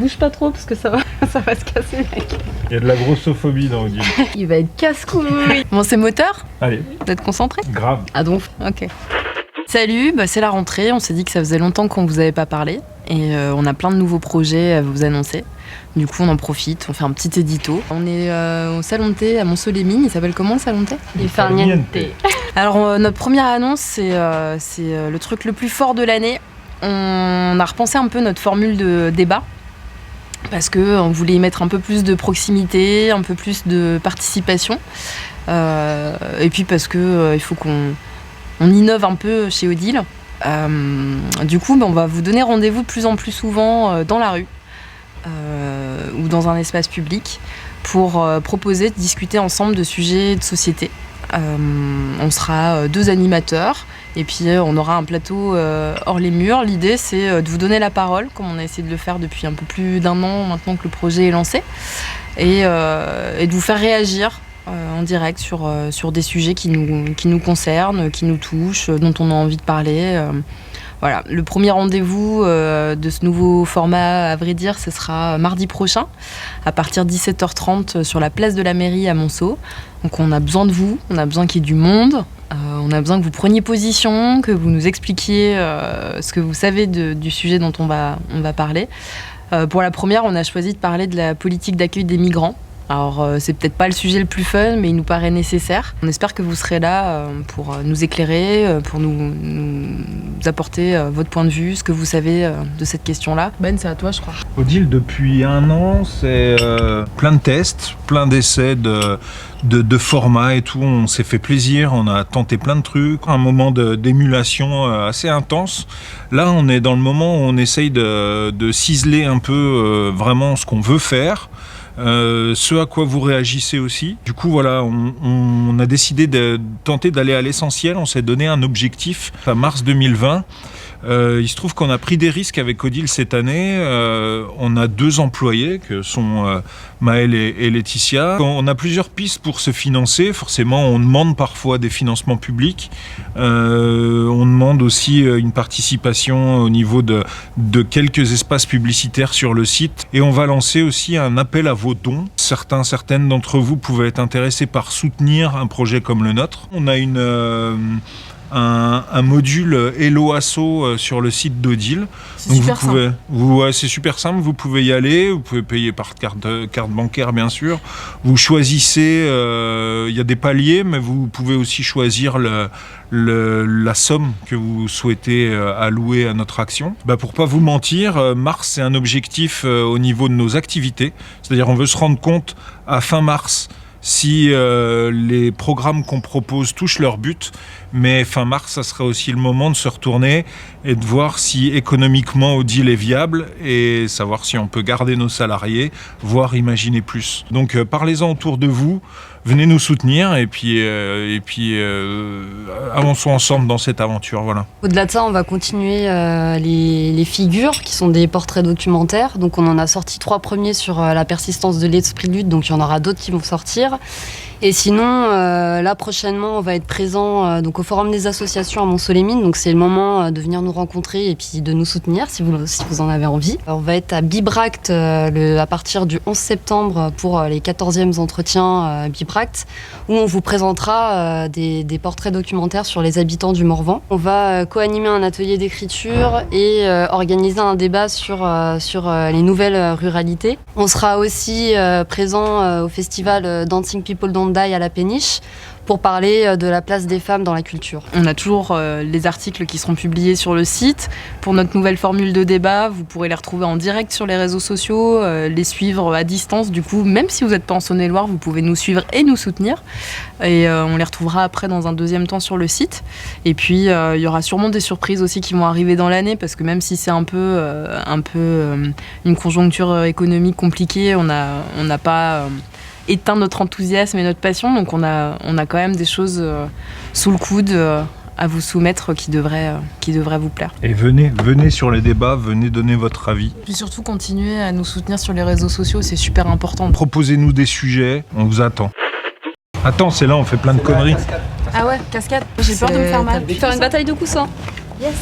Bouge pas trop parce que ça va se casser, mec. Il y a de la grossophobie dans Odile. Il va être casse-couille. Bon, c'est moteur. Allez. Vous êtes concentrés? Grave. Ah donc, ok. Salut, c'est la rentrée. On s'est dit que ça faisait longtemps qu'on vous avait pas parlé. Et on a plein de nouveaux projets à vous annoncer. Du coup, on en profite, on fait un petit édito. On est au salon de thé à Monceau-les-Mines. Il s'appelle comment le salon de thé? Il Farniente. Alors, notre première annonce, c'est le truc le plus fort de l'année. On a repensé un peu notre formule de débat. Parce qu'on voulait y mettre un peu plus de proximité, un peu plus de participation. Et puis parce qu'il faut qu'on innove un peu chez Odile. Du coup, on va vous donner rendez-vous de plus en plus souvent dans la rue ou dans un espace public pour proposer de discuter ensemble de sujets de société. On sera 2 animateurs et puis on aura un plateau hors les murs. L'idée, c'est de vous donner la parole, comme on a essayé de le faire depuis un peu plus d'1 an maintenant que le projet est lancé, et de vous faire réagir en direct sur des sujets qui nous concernent, qui nous touchent, dont on a envie de parler. Voilà, le premier rendez-vous de ce nouveau format, à vrai dire, ce sera mardi prochain, à partir de 17h30 sur la place de la mairie à Monceau. Donc on a besoin de vous, on a besoin qu'il y ait du monde, on a besoin que vous preniez position, que vous nous expliquiez ce que vous savez du sujet dont on va parler. Pour la première, on a choisi de parler de la politique d'accueil des migrants. Alors, c'est peut-être pas le sujet le plus fun, mais il nous paraît nécessaire. On espère que vous serez là pour nous éclairer, pour nous apporter votre point de vue, ce que vous savez de cette question-là. Ben, c'est à toi, je crois. Odile, depuis 1 an, c'est plein de tests, plein d'essais de formats et tout. On s'est fait plaisir, on a tenté plein de trucs. Un moment d'émulation assez intense. Là, on est dans le moment où on essaye de ciseler un peu vraiment ce qu'on veut faire. Ce à quoi vous réagissez aussi. Du coup, voilà, on a décidé de tenter d'aller à l'essentiel. On s'est donné un objectif à mars 2020. Il se trouve qu'on a pris des risques avec Odile cette année. On a 2 employés que sont Maëlle et Laetitia. On a plusieurs pistes pour se financer. Forcément, on demande parfois des financements publics. On demande aussi une participation au niveau de quelques espaces publicitaires sur le site. Et on va lancer aussi un appel à vos dons. Certaines d'entre vous pouvaient être intéressés par soutenir un projet comme le nôtre. On a un module Hello Asso sur le site d'Odile. C'est super simple. C'est super simple, vous pouvez y aller, vous pouvez payer par carte bancaire bien sûr. Vous choisissez, il y a des paliers, mais vous pouvez aussi choisir la somme que vous souhaitez allouer à notre action. Pour pas vous mentir, mars c'est un objectif au niveau de nos activités, c'est-à-dire on veut se rendre compte à fin mars si les programmes qu'on propose touchent leur but, mais fin mars, ça serait aussi le moment de se retourner et de voir si économiquement Odile est viable et savoir si on peut garder nos salariés, voire imaginer plus. Donc parlez-en autour de vous, venez nous soutenir et puis avançons ensemble dans cette aventure. Voilà. Au-delà de ça, on va continuer les figures qui sont des portraits documentaires. Donc on en a sorti 3 premiers sur la persistance de l'esprit de lutte, donc il y en aura d'autres qui vont sortir. Et sinon, là prochainement, on va être présent donc au Forum des associations à Monceau-les-Mines. Donc c'est le moment de venir nous rencontrer et puis de nous soutenir si vous en avez envie. On va être à Bibracte à partir du 11 septembre pour les 14e entretiens Bibracte, où on vous présentera des portraits documentaires sur les habitants du Morvan. On va co-animer un atelier d'écriture et organiser un débat sur les nouvelles ruralités. On sera aussi présent au festival Dancing People Don't Die à la Péniche pour parler de la place des femmes dans la culture. On a toujours les articles qui seront publiés sur le site. Pour notre nouvelle formule de débat, vous pourrez les retrouver en direct sur les réseaux sociaux, les suivre à distance. Du coup, même si vous n'êtes pas en Saône-et-Loire, vous pouvez nous suivre et nous soutenir. Et on les retrouvera après dans un deuxième temps sur le site. Et puis, il y aura sûrement des surprises aussi qui vont arriver dans l'année, parce que même si c'est un peu une conjoncture économique compliquée, on n'a pas éteint notre enthousiasme et notre passion, donc on a quand même des choses sous le coude à vous soumettre qui devraient vous plaire. Et venez sur les débats, venez donner votre avis. Puis surtout continuez à nous soutenir sur les réseaux sociaux, c'est super important. Proposez-nous des sujets, on vous attend. Attends, c'est là, on fait plein de conneries. Ah ouais, cascade. J'ai peur de me faire mal. Faire une bataille de coussins. Yes.